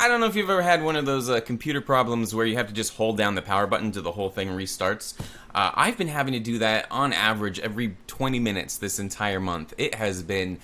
I don't know if you've ever had one of those computer problems where you have to just hold down the power button till the whole thing restarts. I've been having to do that on average every 20 minutes this entire month. It has been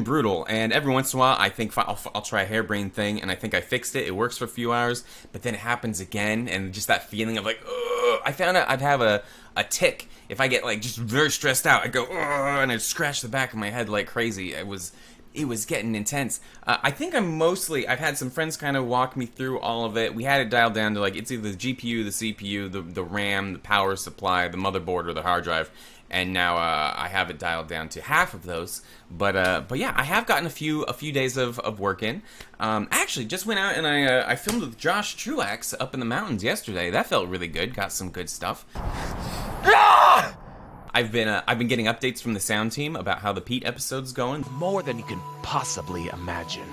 brutal, and every once in a while I think I'll try a harebrained thing, and I think I fixed it. It works for a few hours, but then it happens again, and just that feeling of like, ugh. I found out I'd have a tick if I get like just very stressed out. I go, ugh, and I'd scratch the back of my head like crazy. It was getting intense. I think I've had some friends kind of walk me through all of it. We had it dialed down to like, it's either the GPU, the CPU, the RAM, the power supply, the motherboard, or the hard drive. And now I have it dialed down to half of those. But yeah, I have gotten a few days of work in. Actually, just went out and I filmed with Josh Truax up in the mountains yesterday. That felt really good. Got some good stuff. Ah! I've been getting updates from the sound team about how the Pete episode's going. More than you can possibly imagine.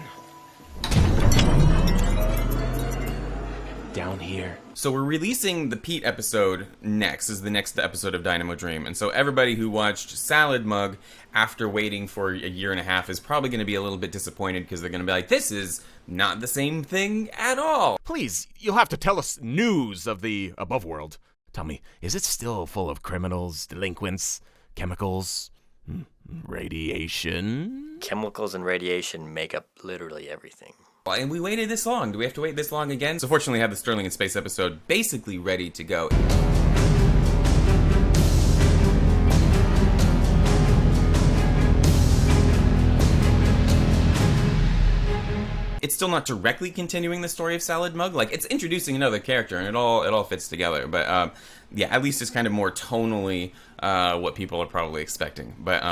Down here. So we're releasing the Pete episode next, is the next episode of Dynamo Dream. And so everybody who watched Salad Mug after waiting for a year and a half is probably going to be a little bit disappointed because they're going to be like, this is not the same thing at all. Please, you'll have to tell us news of the above world. Tell me, is it still full of criminals, delinquents, chemicals, radiation? Chemicals and radiation make up literally everything. And we waited this long. Do we have to wait this long again? So fortunately, I have the Sterling in Space episode basically ready to go. It's still not directly continuing the story of Salad Mug. Like, it's introducing another character, and it all fits together. But yeah, at least it's kind of more tonally what people are probably expecting. But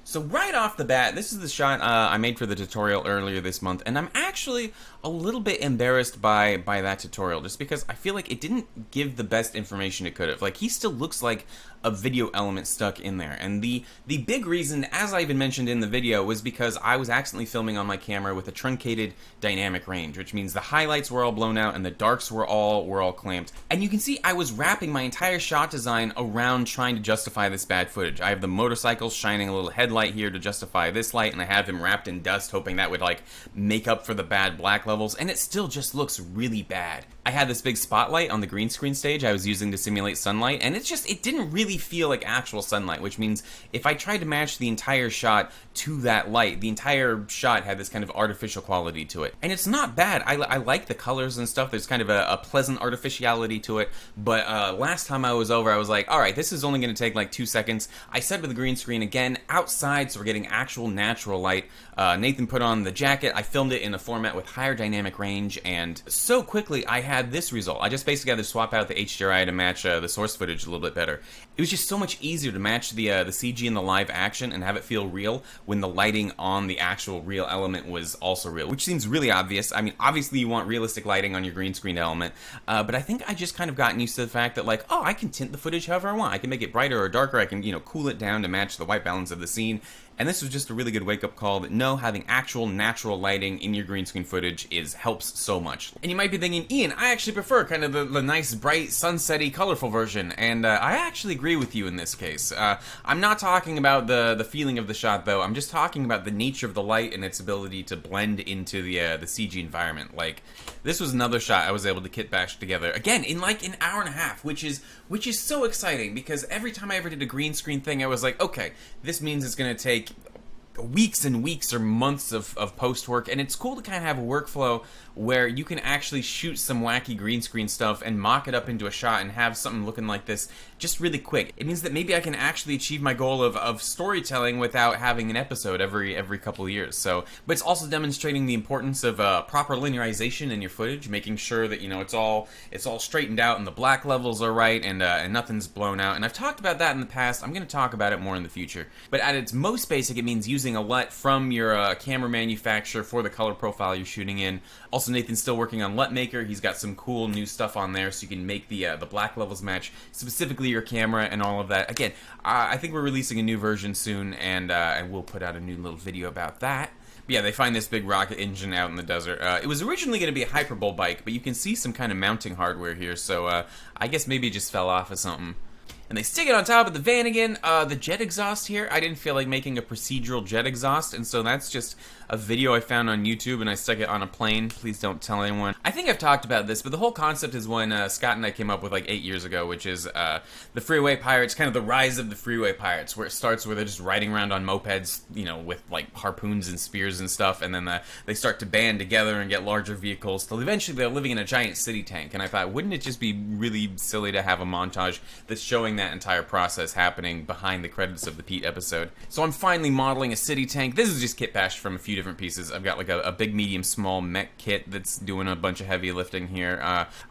so right off the bat, this is the shot I made for the tutorial earlier this month, and I'm actually a little bit embarrassed by that tutorial, just because I feel like it didn't give the best information it could have. Like, he still looks like a video element stuck in there, and the big reason, as I even mentioned in the video, was because I was accidentally filming on my camera with a truncated dynamic range, which means the highlights were all blown out and the darks were all clamped. And you can see I was wrapping my entire shot design around trying to justify this bad footage. I have the motorcycles shining a little headlight here to justify this light, and I have him wrapped in dust, hoping that would like make up for the bad black levels, and it still just looks really bad. I had this big spotlight on the green screen stage I was using to simulate sunlight, and it didn't really feel like actual sunlight, which means if I tried to match the entire shot to that light, the entire shot had this kind of artificial quality to it. And it's not bad. I like the colors and stuff. There's kind of a pleasant artificiality to it, but last time I was over, I was like, alright, this is only going to take like 2 seconds. I set with the green screen again outside, so we're getting actual natural light. Nathan put on the jacket. I filmed it in a format with higher dynamic range, and so quickly I had this result. I just basically had to swap out the HDRI to match the source footage a little bit better. It was just so much easier to match the CG and the live action and have it feel real when the lighting on the actual real element was also real, which seems really obvious. I mean, obviously you want realistic lighting on your green screen element, but I think I just kind of gotten used to the fact that like, oh, I can tint the footage however I want. I can make it brighter or darker. I can, cool it down to match the white balance of the scene. And this was just a really good wake-up call that no, having actual natural lighting in your green screen footage helps so much. And you might be thinking, Ian, I actually prefer kind of the nice, bright, sunsetty, colorful version, and I actually agree with you in this case. I'm not talking about the feeling of the shot, though. I'm just talking about the nature of the light and its ability to blend into the CG environment. Like, this was another shot I was able to kit bash together, again, in like an hour and a half, which is so exciting, because every time I ever did a green screen thing, I was like, okay, this means it's going to take weeks and weeks or months of post work, and it's cool to kind of have a workflow where you can actually shoot some wacky green screen stuff and mock it up into a shot and have something looking like this just really quick. It means that maybe I can actually achieve my goal of storytelling without having an episode every couple of years. So, but it's also demonstrating the importance of proper linearization in your footage, making sure that it's all straightened out and the black levels are right and nothing's blown out. And I've talked about that in the past. I'm going to talk about it more in the future. But at its most basic, it means using a LUT from your camera manufacturer for the color profile you're shooting in. Also, Nathan's still working on LUT Maker. He's got some cool new stuff on there, so you can make the black levels match specifically your camera and all of that. Again, I think we're releasing a new version soon, and we'll put out a new little video about that. But yeah, they find this big rocket engine out in the desert. It was originally going to be a Hyperbole bike, but you can see some kind of mounting hardware here, so I guess maybe it just fell off of something. and they stick it on top of the van again. The jet exhaust here, I didn't feel like making a procedural jet exhaust, and so that's just a video I found on YouTube, and I stuck it on a plane. Please don't tell anyone. I think I've talked about this, but the whole concept is one Scott and I came up with like 8 years ago, which is the Freeway Pirates, kind of the rise of the Freeway Pirates, where it starts where they're just riding around on mopeds, you know, with like harpoons and spears and stuff, and then they start to band together and get larger vehicles till eventually they're living in a giant city tank. And I thought, wouldn't it just be really silly to have a montage that's showing that entire process happening behind the credits of the Pete episode? So I'm finally modeling a city tank. This is just kit bashed from a few different pieces. I've got like a big, medium, small mech kit that's doing a bunch of heavy lifting here.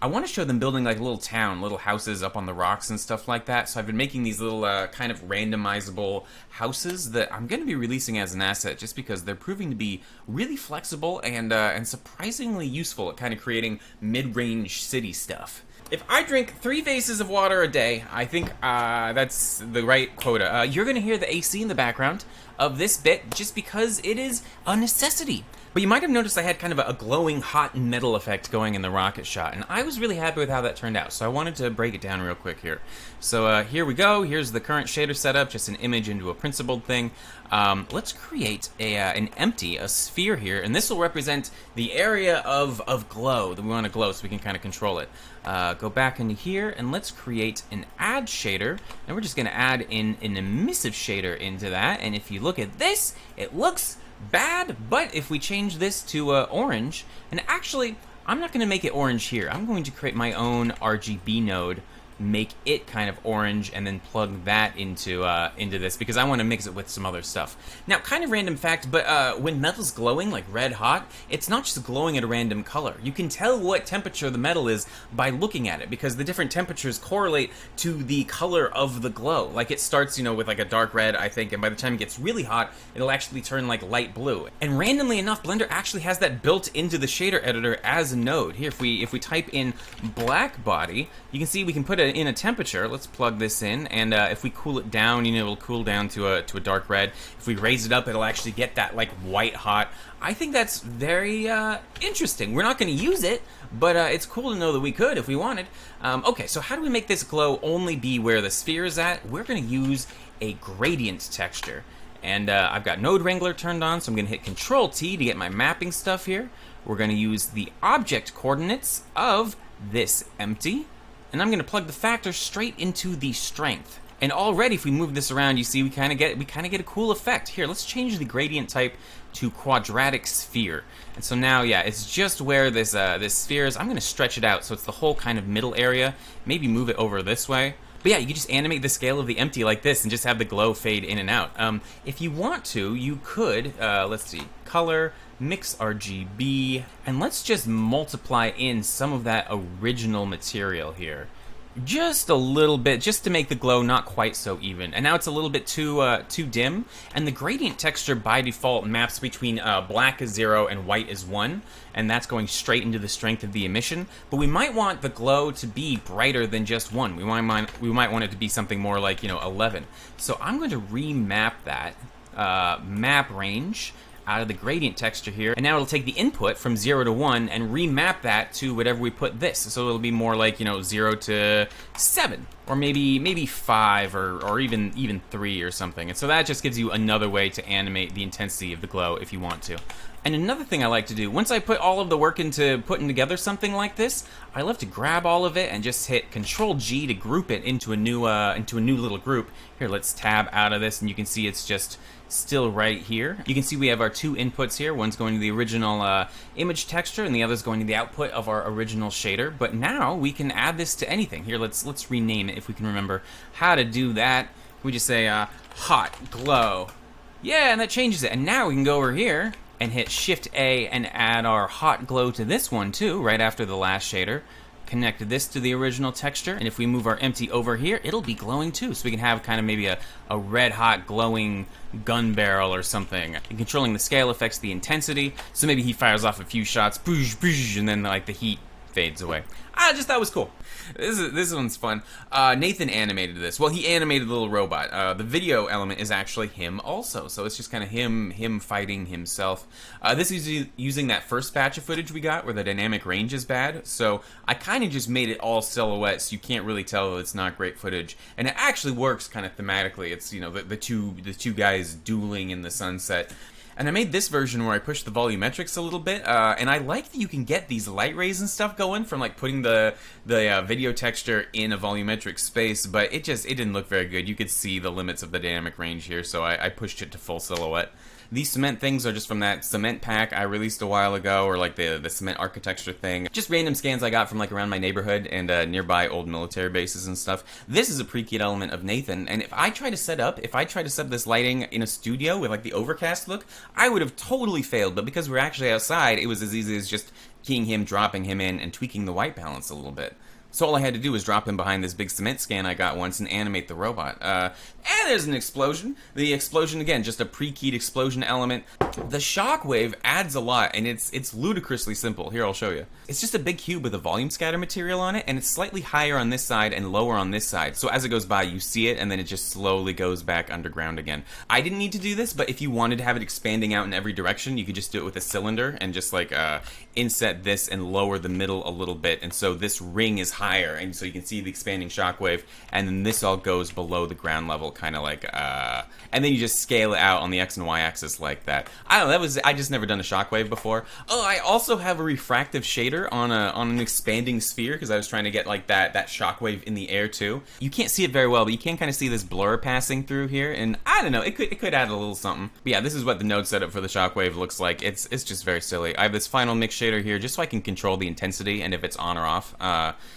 I want to show them building like a little town, little houses up on the rocks and stuff like that. So I've been making these little kind of randomizable houses that I'm going to be releasing as an asset, just because they're proving to be really flexible and surprisingly useful at kind of creating mid-range city stuff. If I drink 3 vases of water a day, I think that's the right quota. You're going to hear the AC in the background of this bit just because it is a necessity. But you might have noticed I had kind of a glowing hot metal effect going in the rocket shot, and I was really happy with how that turned out, so I wanted to break it down real quick here. So here we go. Here's the current shader setup, just an image into a principled thing. Let's create a sphere here, and this will represent the area of glow that we want to glow so we can kind of control it. Go back into here, and let's create an add shader, and we're just going to add in an emissive shader into that, and if you look at this, it looks bad, but if we change this to orange, and actually, I'm not going to make it orange here. I'm going to create my own RGB node, make it kind of orange, and then plug that into this because I want to mix it with some other stuff. Now, kind of random fact, but when metal's glowing, like red hot, it's not just glowing at a random color. You can tell what temperature the metal is by looking at it because the different temperatures correlate to the color of the glow. Like it starts, you know, with like a dark red, I think, and by the time it gets really hot, it'll actually turn like light blue. And randomly enough, Blender actually has that built into the shader editor as a node. Here, if we type in black body, you can see we can put it in a temperature. Let's plug this in, and if we cool it down, you know, it'll cool down to a dark red. If we raise it up, it'll actually get that like white hot. I think that's very interesting. We're not going to use it, but it's cool to know that we could if we wanted. Okay, so how do we make this glow only be where the sphere is at? We're going to use a gradient texture. And I've got Node Wrangler turned on, so I'm going to hit Control-T to get my mapping stuff here. We're going to use the object coordinates of this empty, and I'm going to plug the factor straight into the strength. And already, if we move this around, you see we kind of get a cool effect. Here, let's change the gradient type to quadratic sphere. And so now, yeah, it's just where this sphere is. I'm going to stretch it out so it's the whole kind of middle area. Maybe move it over this way. But yeah, you can just animate the scale of the empty like this and just have the glow fade in and out. If you want to, you could, let's see, color, mix RGB, and let's just multiply in some of that original material here. Just a little bit, just to make the glow not quite so even. And now it's a little bit too dim, and the gradient texture by default maps between black is 0 and white is 1, and that's going straight into the strength of the emission. But we might want the glow to be brighter than just 1. We might want it to be something more like, you know, 11. So I'm going to remap that map range out of the gradient texture here, and now it'll take the input from 0 to 1 and remap that to whatever we put this. So it'll be more like, you know, 0 to 7, or maybe 5, or even 3 or something. And so that just gives you another way to animate the intensity of the glow if you want to. And another thing I like to do, once I put all of the work into putting together something like this, I love to grab all of it and just hit Control-G to group it into a new little group. Here, let's tab out of this, and you can see it's just still right here. You can see we have our 2 inputs here. One's going to the original image texture, and the other's going to the output of our original shader. But now we can add this to anything. Here, let's rename it if we can remember how to do that. We just say hot glow. Yeah, and that changes it. And now we can go over here and hit Shift-A and add our hot glow to this one too, right after the last shader. Connect this to the original texture, and if we move our empty over here, it'll be glowing too, so we can have kind of maybe a red hot glowing gun barrel or something. And controlling the scale affects the intensity, so maybe he fires off a few shots, and then like the heat fades away. I just thought it was cool. This one's fun. Nathan animated this. Well, he animated the little robot. The video element is actually him also, so it's just kind of him fighting himself. This is using that first batch of footage we got where the dynamic range is bad, so I kind of just made it all silhouette so you can't really tell that it's not great footage, and it actually works kind of thematically. It's, you know, the two guys dueling in the sunset. And I made this version where I pushed the volumetrics a little bit, and I like that you can get these light rays and stuff going from like putting the video texture in a volumetric space, but it didn't look very good. You could see the limits of the dynamic range here, so I pushed it to full silhouette. These cement things are just from that cement pack I released a while ago, or like the cement architecture thing. Just random scans I got from like around my neighborhood and nearby old military bases and stuff. This is a pre-keyed element of Nathan, and if I try to set this lighting in a studio with like the overcast look, I would have totally failed, but because we're actually outside, it was as easy as just keying him, dropping him in, and tweaking the white balance a little bit. So all I had to do was drop him behind this big cement scan I got once and animate the robot. And there's an explosion. The explosion, again, just a pre-keyed explosion element. The shockwave adds a lot, and it's ludicrously simple. Here, I'll show you. It's just a big cube with a volume scatter material on it, and it's slightly higher on this side and lower on this side. So as it goes by, you see it, and then it just slowly goes back underground again. I didn't need to do this, but if you wanted to have it expanding out in every direction, you could just do it with a cylinder and just like inset this and lower the middle a little bit. And so this ring is higher, and so you can see the expanding shockwave, and then this all goes below the ground level, kind of like and then you just scale it out on the X and Y axis like that. I don't know, I just never done a shockwave before. Oh, I also have a refractive shader on an expanding sphere, because I was trying to get like that shockwave in the air too. You can't see it very well, but you can kind of see this blur passing through here, and I don't know, it could add a little something. But yeah, this is what the node setup for the shockwave looks like. It's just very silly. I have this final mix shader here just so I can control the intensity and if it's on or off.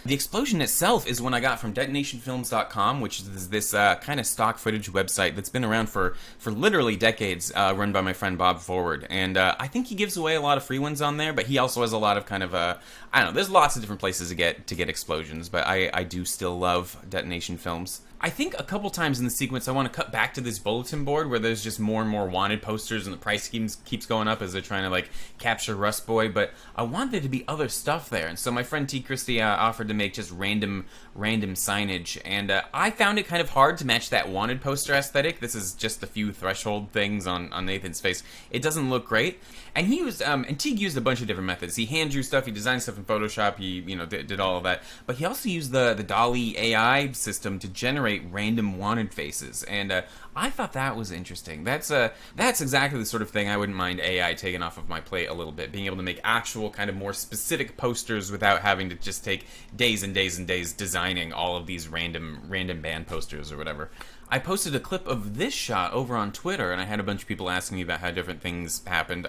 The explosion itself is one I got from DetonationFilms.com, which is this kind of stock footage website that's been around for literally decades, run by my friend Bob Forward. And I think he gives away a lot of free ones on there, but he also has a lot of kind of, I don't know, there's lots of different places to get explosions, but I do still love Detonation Films. I think a couple times in the sequence I want to cut back to this bulletin board where there's just more and more wanted posters and the price keeps going up as they're trying to like capture Rust Boy, but I want there to be other stuff there, and so my friend T. Christie offered to make just random signage, and I found it kind of hard to match that wanted poster aesthetic. This is just a few threshold things on Nathan's face. It doesn't look great, and he used and Teague used a bunch of different methods. He hand drew stuff, he designed stuff in Photoshop, he did all of that, but he also used the DALL-E AI system to generate random wanted faces, and I thought that was interesting. That's exactly the sort of thing I wouldn't mind AI taking off of my plate a little bit, being able to make actual kind of more specific posters without having to just take days and days and days designing all of these random band posters or whatever. I posted a clip of this shot over on Twitter, and I had a bunch of people asking me about how different things happened.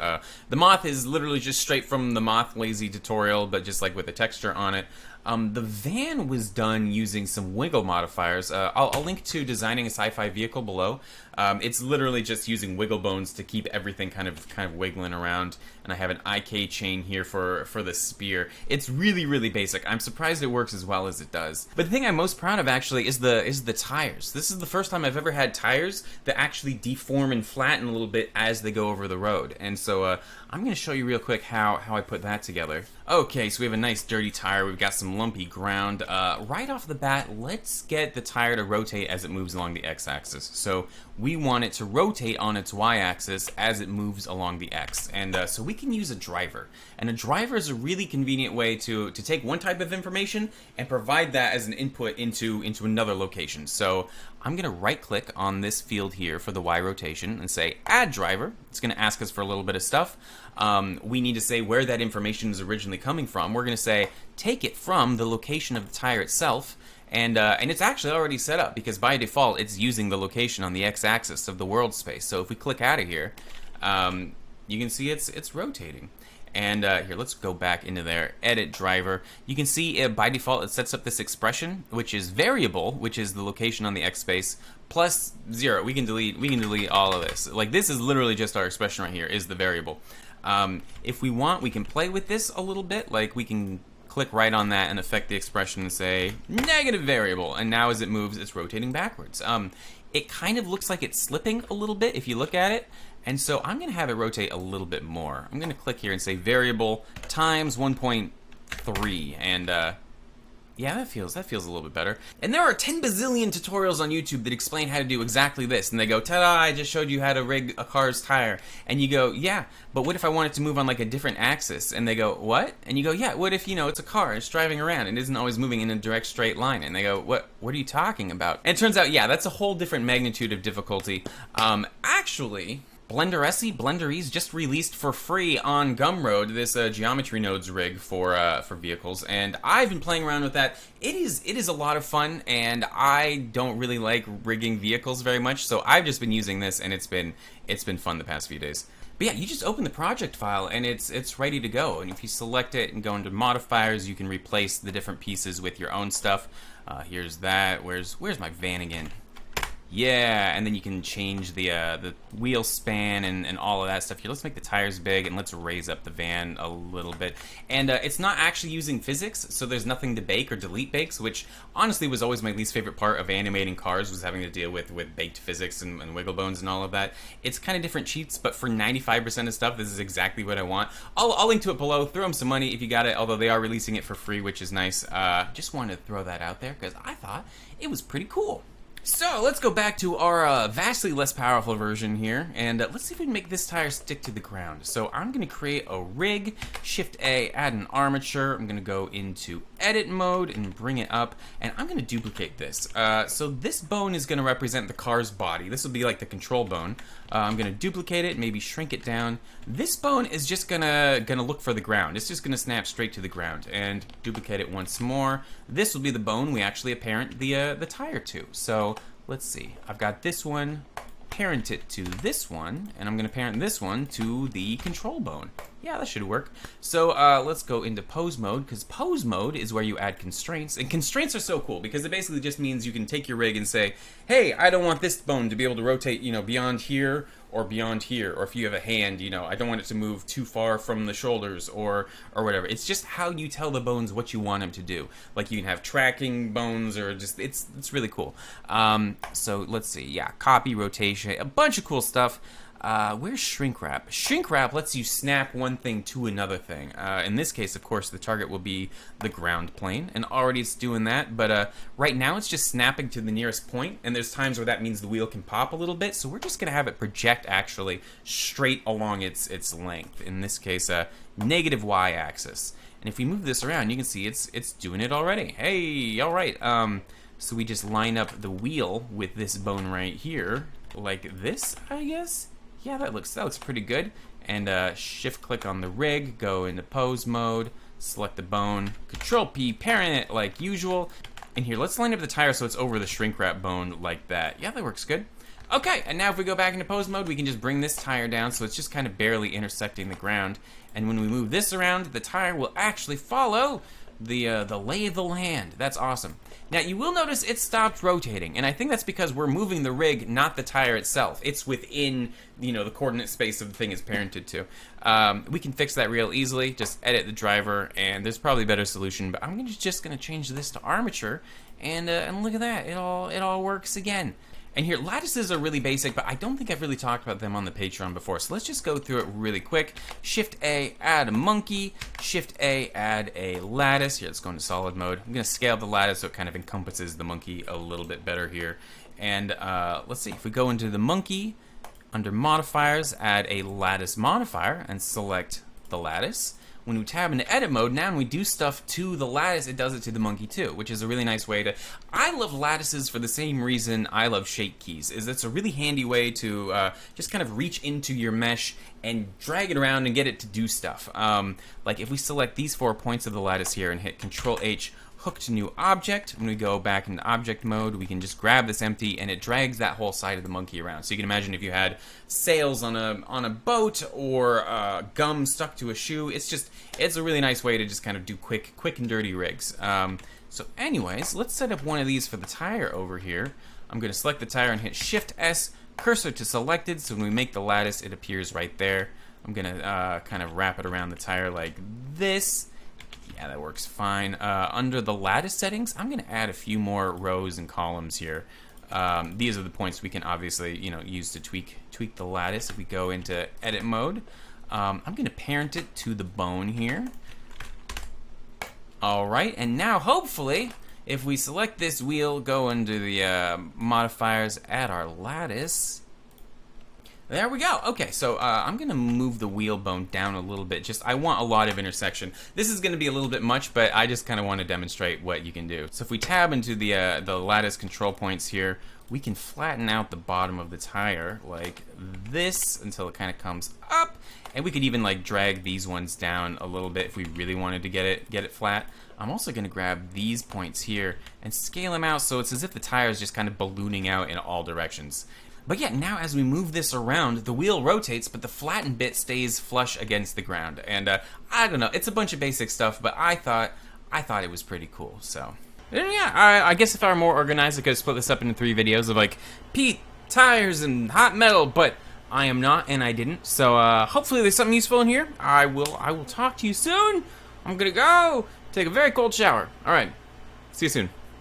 The moth is literally just straight from the Moth Lazy tutorial, but just like with the texture on it. The van was done using some wiggle modifiers. I'll link to designing a sci-fi vehicle below. It's literally just using wiggle bones to keep everything kind of wiggling around. And I have an IK chain here for the spear. It's really basic. I'm surprised it works as well as it does. But the thing I'm most proud of actually is the tires. This is the first time I've ever had tires that actually deform and flatten a little bit as they go over the road. And so I'm going to show you real quick how I put that together. Okay, so we have a nice dirty tire. We've got some lumpy ground. Right off the bat, let's get the tire to rotate as it moves along the x-axis. So we want it to rotate on its y-axis as it moves along the x. And so we can use a driver. And a driver is a really convenient way to take one type of information and provide that as an input into another location. So I'm going to right-click on this field here for the Y rotation and say Add Driver. It's going to ask us for a little bit of stuff. We need to say where that information is originally coming from. We're going to say take it from the location of the tire itself. And it's actually already set up because by default it's using the location on the x-axis of the world space. So if we click out of here, you can see it's rotating. And here, let's go back into there, edit driver. You can see by default it sets up this expression, which is variable, which is the location on the x space, plus 0. We can delete all of this. Like, this is literally just our expression right here, is the variable. If we want, we can play with this a little bit. Like, we can click right on that and affect the expression and say negative variable, and now as it moves, it's rotating backwards. It kind of looks like it's slipping a little bit if you look at it. And so I'm going to have it rotate a little bit more. I'm going to click here and say variable times 1.5 3, and yeah, that feels a little bit better. And there are 10 bazillion tutorials on YouTube that explain how to do exactly this. And they go, ta-da, I just showed you how to rig a car's tire. And you go, yeah, but what if I want it to move on like a different axis? And they go, what? And you go, yeah, what if, it's a car, it's driving around and isn't always moving in a direct straight line? And they go, what are you talking about? And it turns out, yeah, that's a whole different magnitude of difficulty. Actually, Blenderesse just released for free on Gumroad this geometry nodes rig for vehicles, and I've been playing around with that. It is a lot of fun, and I don't really like rigging vehicles very much, so I've just been using this, and it's been fun the past few days. But yeah, you just open the project file and it's ready to go. And if you select it and go into modifiers, you can replace the different pieces with your own stuff. Here's that. Where's my van again? Yeah, and then you can change the wheel span and all of that stuff. Here, let's make the tires big and let's raise up the van a little bit. And it's not actually using physics, so there's nothing to bake or delete bakes, which honestly was always my least favorite part of animating cars, was having to deal with baked physics and wiggle bones and all of that. It's kind of different cheats, but for 95% of stuff, this is exactly what I want. I'll link to it below. Throw them some money if you got it, although they are releasing it for free, which is nice. Just wanted to throw that out there because I thought it was pretty cool. So let's go back to our vastly less powerful version here, and let's see if we can make this tire stick to the ground. So I'm going to create a rig, Shift A, add an armature. I'm going to go into edit mode and bring it up, and I'm going to duplicate this. So this bone is going to represent the car's body. This will be like the control bone. I'm going to duplicate it, maybe shrink it down. This bone is just gonna look for the ground. It's just gonna snap straight to the ground, and duplicate it once more. This will be the bone we actually apparent the tire to. So let's see. I've got this one, parent it to this one, and I'm gonna parent this one to the control bone. Yeah, that should work. So let's go into pose mode, because pose mode is where you add constraints, and constraints are so cool because it basically just means you can take your rig and say, hey, I don't want this bone to be able to rotate, beyond here or beyond here, or if you have a hand, I don't want it to move too far from the shoulders or whatever. It's just how you tell the bones what you want them to do. Like you can have tracking bones, or just it's really cool. So let's see, yeah, copy, rotation, a bunch of cool stuff. Where's shrink wrap? Shrink wrap lets you snap one thing to another thing. In this case, of course, the target will be the ground plane, and already it's doing that, but right now it's just snapping to the nearest point, and there's times where that means the wheel can pop a little bit, so we're just going to have it project actually straight along its length. In this case, negative y-axis. And if we move this around, you can see it's doing it already. Hey, all right. So we just line up the wheel with this bone right here, like this, I guess. Yeah, that looks pretty good. And shift click on the rig, go into pose mode, select the bone, Control P, parent it like usual. And here, let's line up the tire so it's over the shrink wrap bone like that. Yeah, that works good. Okay, and now if we go back into pose mode, we can just bring this tire down so it's just kind of barely intersecting the ground. And when we move this around, the tire will actually follow the lay of the land. That's awesome. Now you will notice it stopped rotating, and I think that's because we're moving the rig, not the tire itself. It's within the coordinate space of the thing it's parented to. We can fix that real easily. Just edit the driver, and there's probably a better solution. But I'm just gonna change this to armature, and look at that. It all works again. And here, lattices are really basic, but I don't think I've really talked about them on the Patreon before, so let's just go through it really quick. Shift A, add a monkey. Shift A, add a lattice. Here, let's go into solid mode. I'm going to scale the lattice so it kind of encompasses the monkey a little bit better here. And let's see, if we go into the monkey, under modifiers, add a lattice modifier, and select the lattice. When we tab into edit mode, now when we do stuff to the lattice, it does it to the monkey too, which is a really nice way to... I love lattices for the same reason I love shake keys, is it's a really handy way to just kind of reach into your mesh and drag it around and get it to do stuff. Like if we select these 4 points of the lattice here and hit Control H, hook to new object. When we go back into object mode, we can just grab this empty and it drags that whole side of the monkey around. So you can imagine if you had sails on a boat or gum stuck to a shoe. It's a really nice way to just kind of do quick and dirty rigs. So anyways, let's set up one of these for the tire over here. I'm going to select the tire and hit Shift S, cursor to selected, so when we make the lattice, it appears right there. I'm going to kind of wrap it around the tire like this. Yeah, that works fine. Under the lattice settings, I'm going to add a few more rows and columns here. These are the points we can obviously, use to tweak the lattice. If we go into edit mode, I'm going to parent it to the bone here. Alright, and now hopefully, if we select this wheel, go into the modifiers, add our lattice. There we go. Okay, so I'm going to move the wheel bone down a little bit. I want a lot of intersection. This is going to be a little bit much, but I just kind of want to demonstrate what you can do. So if we tab into the lattice control points here, we can flatten out the bottom of the tire like this until it kind of comes up. And we could even like drag these ones down a little bit if we really wanted to get it flat. I'm also going to grab these points here and scale them out so it's as if the tire is just kind of ballooning out in all directions. But yeah, now as we move this around, the wheel rotates, but the flattened bit stays flush against the ground. And I don't know, it's a bunch of basic stuff, but I thought it was pretty cool. So yeah, I guess if I were more organized, I could split this up into 3 videos of like Pete, tires, and hot metal. But I am not, and I didn't. So hopefully there's something useful in here. I will talk to you soon. I'm gonna go take a very cold shower. All right, see you soon.